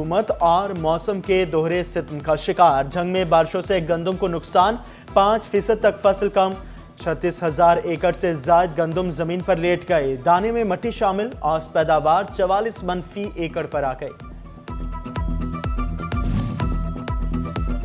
हुकूमत और मौसम के दोहरे सितम का शिकार। झंग में बारिशों से गंदम को नुकसान, 5% तक फसल कम। 36,000 एकड़ से ज्यादा गंदम जमीन पर लेट गए। दाने में मट्टी शामिल। औसत पैदावार 44 मन फी एकड़ पर आ गई।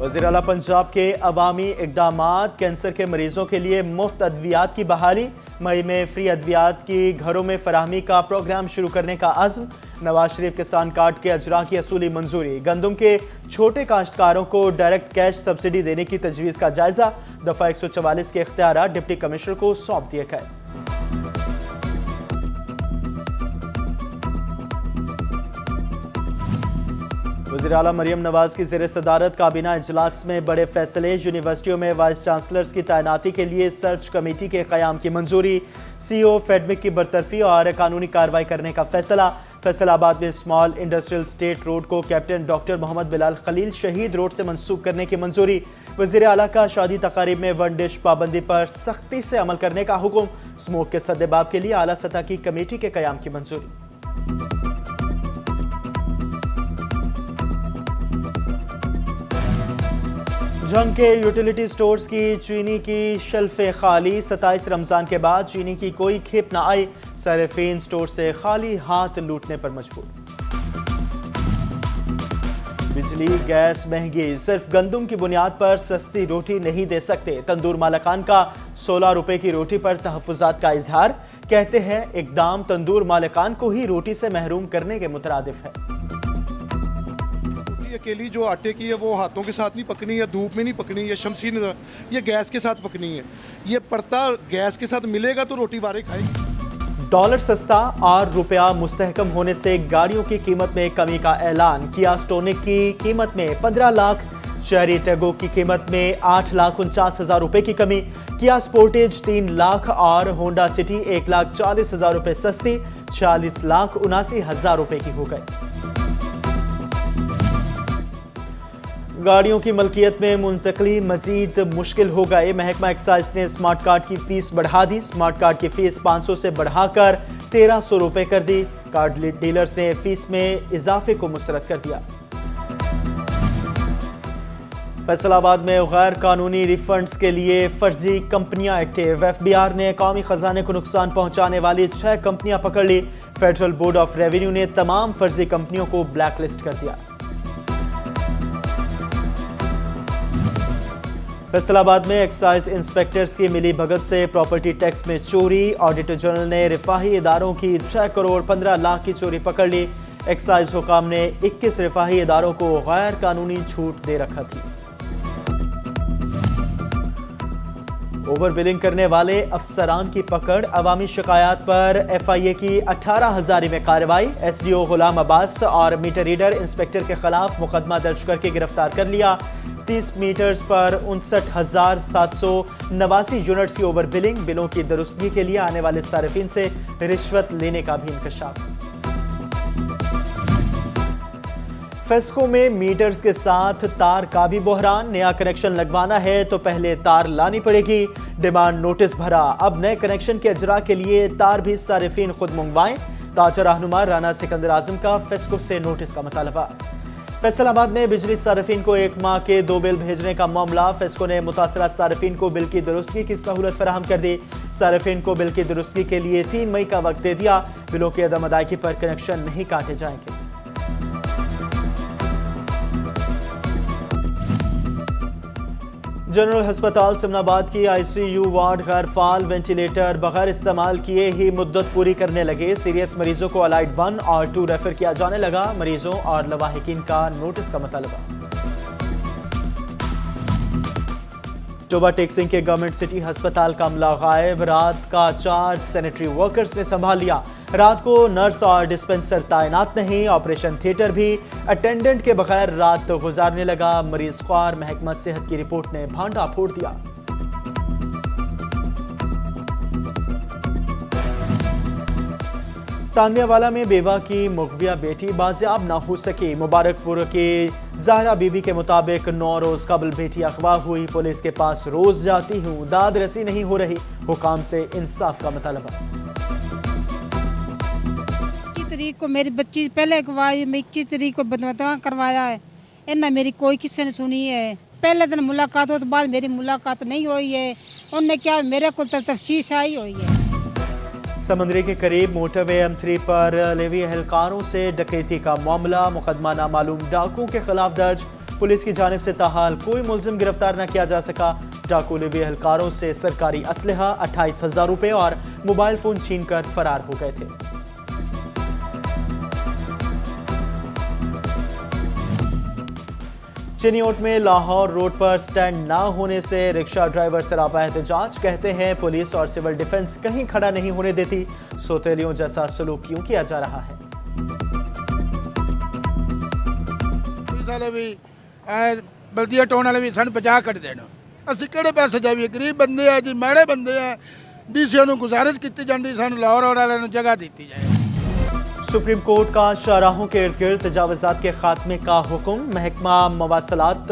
वज़ीर आला पंजाब के अवामी इक़दामात। कैंसर के मरीजों के लिए मुफ्त अद्वियात की बहाली। मई में फ्री अद्वियात की घरों में फराहमी का प्रोग्राम शुरू करने का अज़्म। नवाज शरीफ किसान कार्ड के अजरा की असूली मंजूरी। गंदम के छोटे काश्तकारों को डायरेक्ट कैश सब्सिडी देने की तजवीज़ का जायजा। दफा 144 के इख्तियारात डिप्टी कमिश्नर को सौंप दिए गए। वज़ीर आला मरियम नवाज की ज़ेर सदारत काबीना इजलास में बड़े फैसले। यूनिवर्सिटियों में वाइस चांसलर्स की तैनाती के लिए सर्च कमेटी के क़याम की मंजूरी। CEO फेडमिक की बरतरफी और कानूनी कार्रवाई करने का फैसला। फैसलाबाद में स्मॉल इंडस्ट्रियल स्टेट रोड को कैप्टन डॉक्टर मोहम्मद बिलाल खलील शहीद रोड से मंसूब करने की मंजूरी। वज़ीर आला का शादी तकारीब में वन डिश पाबंदी पर सख्ती से अमल करने का हुक्म। स्मोक के सद्देबाब के लिए आला सतह की कमेटी के क़याम की मंजूरी। झंग के यूटिलिटी स्टोर्स की चीनी की शेल्फें खाली। 27 रमजान के बाद चीनी की कोई खेप न आई। सारिफीन स्टोर से खाली हाथ लूटने पर मजबूर। बिजली गैस महंगी। सिर्फ गंदम की बुनियाद पर सस्ती रोटी नहीं दे सकते। तंदूर मालिकान का 16 रुपए की रोटी पर तहफ़्फ़ुज़ात का इजहार। कहते हैं इक़दाम तंदूर मालिकान को ही रोटी से महरूम करने के मुतरादिफ है। अकेली जो आटे की है वो हाथों के साथ नहीं पकनी है, धूप में नहीं पकनी है, शमशीन ये गैस के साथ पकनी है। ये पड़ता गैस के साथ मिलेगा तो रोटी वारे खाएगी। डॉलर सस्ता और रुपया मुस्तहकम होने से गाड़ियों की कीमत में कमी का ऐलान। किया स्टोनिक की कीमत में 15 लाख, चेरी टेगो की कीमत में 8,49,000 रुपए की कमी। किया स्पोर्टेज 3 लाख और होंडा सिटी 1,40,000 रुपए सस्ती, 40,79,000 रुपए की हो गई। गाड़ियों की मलकियत में मुंतकली मजीद मुश्किल हो गए। महकमा एक्साइज ने स्मार्ट कार्ड की फीस बढ़ा दी। स्मार्ट कार्ड की फीस 500 से बढ़ाकर 1,300 रुपए कर दी। कार्ड डीलर्स ने फीस में इजाफे को मुस्तरद कर दिया। फैसलाबाद में गैर कानूनी रिफंड्स के लिए फर्जी कंपनियां एक्टिव। FBI ने कौमी खजाने को नुकसान पहुंचाने वाली 6 कंपनियां पकड़ ली। फेडरल बोर्ड ऑफ रेवेन्यू ने तमाम फर्जी कंपनियों को ब्लैकलिस्ट कर दिया। फैसलाबाद में एक्साइज इंस्पेक्टर्स की मिली भगत से प्रॉपर्टी टैक्स में चोरी। ऑडिटर जनरल ने रिफाही इदारों की 6 करोड़ 15 लाख की चोरी पकड़ ली। एक्साइज हुकाम ने 21 रिफाही इदारों को गैर कानूनी छूट दे रखा थी। ओवर बिलिंग करने वाले अफसरान की पकड़। अवामी शिकायत पर FIA की 18,000 में कार्रवाई। SDO गुलाम अब्बास और मीटर रीडर इंस्पेक्टर के खिलाफ मुकदमा दर्ज करके गिरफ्तार कर लिया। 30 मीटर्स पर 59,789 यूनिट्स की ओवर बिलिंग। बिलों की दुरुस्तगी के लिए आने वाले सारिफिन से रिश्वत लेने का भी इंकशाफ। फेस्को में मीटर्स के साथ तार का भी बहरान। नया कनेक्शन लगवाना है तो पहले तार लानी पड़ेगी। डिमांड नोटिस भरा। अब नए कनेक्शन के अजरा के लिए तार भी सारिफिन खुद मंगवाएं। ताजा रहनुमा राना सिकंदर आजम का फेस्को से नोटिस का मुतालबा। फैसलाबाद में बिजली सारिफिन को 1 माह के 2 बिल भेजने का मामला। फेस्को ने मुतासरा सारिफिन को बिल की दुरुस्तगी की सहूलत फराहम कर दी। सारिफिन को बिल की दुरुस्तगी के लिए 3 मई का वक्त दे दिया। बिलों की अदम अदायगी पर कनेक्शन नहीं काटे जाएंगे। जनरल अस्पताल सिमनाबाद की ICU वार्ड गैर फाल। वेंटिलेटर बगैर इस्तेमाल किए ही मुद्दत पूरी करने लगे। सीरियस मरीजों को अलाइड 1 और 2 रेफर किया जाने लगा। मरीजों और लवाहिकीन का नोटिस का मुतालबा। टोबा टेक्सिंग के गवर्नमेंट सिटी अस्पताल का अमला गायब। रात का 4 सैनिटरी वर्कर्स ने संभाल लिया। रात को नर्स और डिस्पेंसर तैनात नहीं। ऑपरेशन थिएटर भी अटेंडेंट के बगैर रात गुजारने लगा। मरीज ख्वार महकमा सेहत की रिपोर्ट ने भांडा फोड़ दिया। तांदियावाला में बेवा की मुगविया बेटी बाजियाब ना हो सकी। मुबारकपुर की ज़हरा बीबी के मुताबिक 9 रोज कबल बेटी अगवा हुई। पुलिस के पास रोज जाती हूँ, दाद रसी नहीं हो रही। हुकाम से इंसाफ का मुतालबा। तरीक को मेरी बच्ची पहले अगवाई, मैं 21 तरीक को बदमतवा करवाया है। इन्ना मेरी कोई किसी ने सुनी है। पहले दिन मुलाकात हो तो बाद मेरी मुलाकात नहीं हुई है। उनने क्या मेरे को तफ्तीश आई हुई है। समंदरी के करीब मोटरवे M3 पर लेवी एहलकारों से डकैती का मामला, मुकदमा नामालूम डाकुओं के खिलाफ दर्ज। पुलिस की जानिब से ताहाल कोई मुलजिम गिरफ्तार न किया जा सका। डाकू लेवी एहलकारों से सरकारी असलहा 28,000 रुपये और मोबाइल फोन छीन कर फरार हो गए थे। चिनियोट में लाहौर रोड पर स्टैंड ना होने से रिक्शा ड्राइवर सरापा एहतजाज। कहते हैं पुलिस और सिविल डिफेंस कहीं खड़ा नहीं होने देती। सौतेलियों जैसा सलूक क्यों किया जा रहा है? बल्दिया टोन वाले भी सन 50 कट देना। असं किहड़े पैसे जाइए? गरीब बंदे हैं जी, माड़े बंदे हैं। डीसी नूं गुजारिश की जाती सानूं लाहौर वाले नूं जगह दी जाए। सुप्रीम कोर्ट का शाहराहों के इर्द गिर्द तजावुज़ात के खात्मे का हुक्म। महकमा मवासलात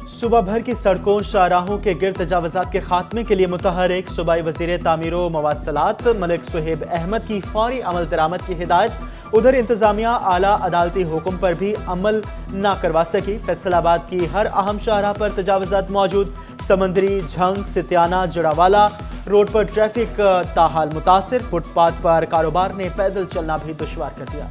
सुबह भर की सड़कों शाहराहों के गिर्द तजावुज़ात के खात्मे के लिए मुतहरिक। सूबाई वज़ीर तामीर व मवासलात मलिक सुहेब अहमद की फौरी अमल दरामद की हिदायत। उधर इंतजामिया आला अदालती हुक्म पर भी अमल ना करवा सकी। फैसलाबाद की हर अहम शाहराह पर तजावुज़ात मौजूद। समंदरी, झंग, सितियाना, जड़ावाला रोड पर ट्रैफिक ताहाल मुतासिर। फुटपाथ पर कारोबार ने पैदल चलना भी दुश्वार कर दिया।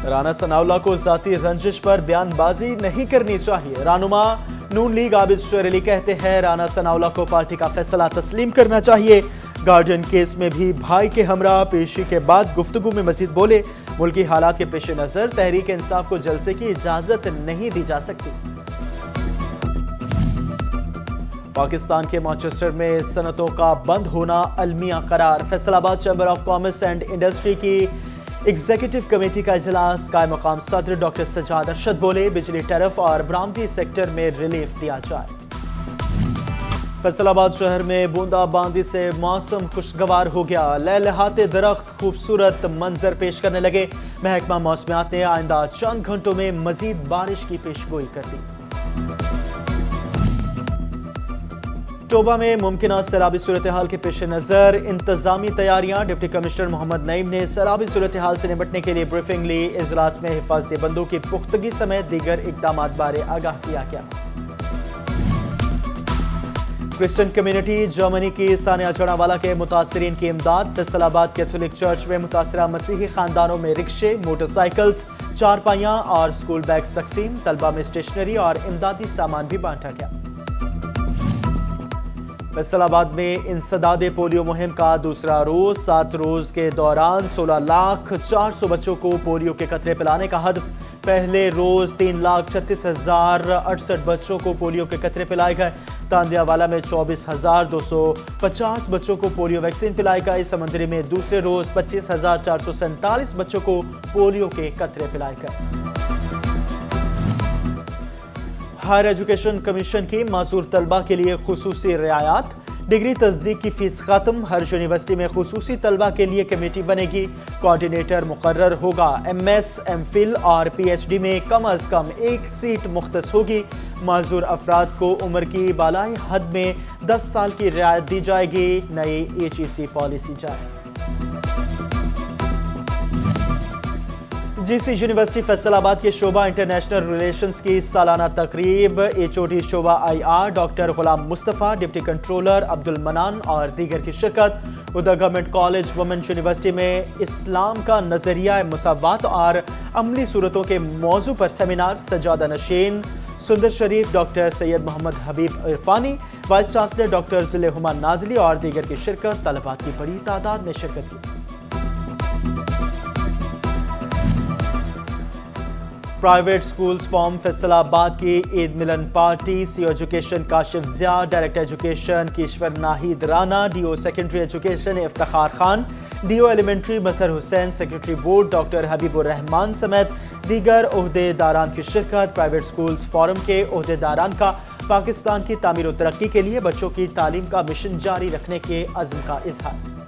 राना सनाउल्लाह को जाती रंजिश पर बयानबाजी नहीं करनी चाहिए। रानुमा नून लीग आबिद शेर अली कहते हैं राना सनाउल्लाह को पार्टी का फैसला तस्लीम करना चाहिए। गार्डियन केस में भी भाई के हमरा पेशी के बाद गुफ्तगू में मजीद बोले, मुल्की हालात के पेश नजर तहरीक इंसाफ को जलसे की इजाजत नहीं दी जा सकती। पाकिस्तान के मैनचेस्टर में सनतों का बंद होना अलमिया करार। Faisalabad chamber of commerce and industry की एग्जीक्यूटिव कमेटी का इजलास। कायम मकाम सदर डॉक्टर सजाद अरशद बोले, बिजली टैरिफ और बरामदी सेक्टर में रिलीफ दिया जाए। फैसलाबाद शहर में बूंदाबांदी से मौसम खुशगवार हो गया। लहलहाते दरख्त खूबसूरत मंजर पेश करने लगे। महकमा मौसमियात ने आइंदा चंद घंटों में मजीद बारिश की पेशगोई कर दी। टोबा में मुमकिन सैलाबी सूरत हाल के पेश नजर इंतजामी तैयारियां। डिप्टी कमिश्नर मोहम्मद नईम ने सैलाबी सूरत हाल से निपटने के लिए ब्रीफिंग ली। इजलास में हिफाजती बंदों की पुख्तगी समेत दीगर इकदाम बारे आगाह किया गया। क्रिश्चियन कम्युनिटी जर्मनी की सानिया जड़ावाला के मुतासरीन की इमदाद। फैसलाबाद कैथोलिक चर्च में मुतासरा मसीही खानदानों में रिक्शे, मोटरसाइकिल्स, चारपाइयां और स्कूल बैग्स तकसीम। तलबा में स्टेशनरी और इमदादी सामान भी बांटा गया। फैसलाबाद में इंसदाद पोलियो मुहिम का दूसरा रोज। 7 रोज के दौरान 16,04,000 बच्चों को पोलियो के कतरे पिलाने का हदफ। पहले रोज 3,36,068 बच्चों को पोलियो के कतरे पिलाए गए। तांदियावाला में 24,250 बच्चों को पोलियो वैक्सीन पिलाई गई। समंदरी में दूसरे रोज 25,447 बच्चों को पोलियो के कतरे पिलाए गए। हायर एजुकेशन कमीशन की मासूर तलबा के लिए खुसूसी रियायत। डिग्री तस्दीक की फीस खत्म। हर यूनिवर्सिटी में खुसूसी तलबा के लिए कमेटी बनेगी। कोऑर्डिनेटर मुकर्रर होगा। MS, MPhil और PhD में कम अज कम 1 सीट मुख्तस होगी। माजूर अफराद को उम्र की बालाई हद में 10 साल की रियायत दी जाएगी। नई HEC पॉलिसी जारी। GC यूनिवर्सिटी फैसलाबाद के शोबा इंटरनेशनल रिलेशंस की सालाना तकरीब। HOD शोबा IR डॉक्टर गुलाम मुस्तफ़ा, डिप्टी कंट्रोलर अब्दुल मनान और दीगर की शिरकत। उधर गवर्नमेंट कॉलेज वुमेन यूनिवर्सिटी में इस्लाम का नजरिया मुसावात और अमली सूरतों के मौजू पर सेमिनार। सजादा नशीन, सुंदर शरीफ, डॉक्टर सैयद मोहम्मद हबीब इरफानी, वाइस चांसलर डॉक्टर ज़िले-हुमा नाज़िली और दीगर की शिरकत। तलबात की बड़ी तादाद में शिरकत की। Private schools form. फैसलाबाद की Eid Milan party. CO education Kashif Zia, director education Kishwar Nahid Rana, DO secondary education Iftikhar Khan, DO elementary Mazhar Hussain, secretary board doctor Habibur Rahman समेत दीगर ओहदेदारान की शिरकत। प्राइवेट स्कूल्स फोरम के ओहदेदारान का पाकिस्तान की तामीर और तरक्की के लिए बच्चों की तालीम का मिशन जारी रखने के अज़्म का इजहार।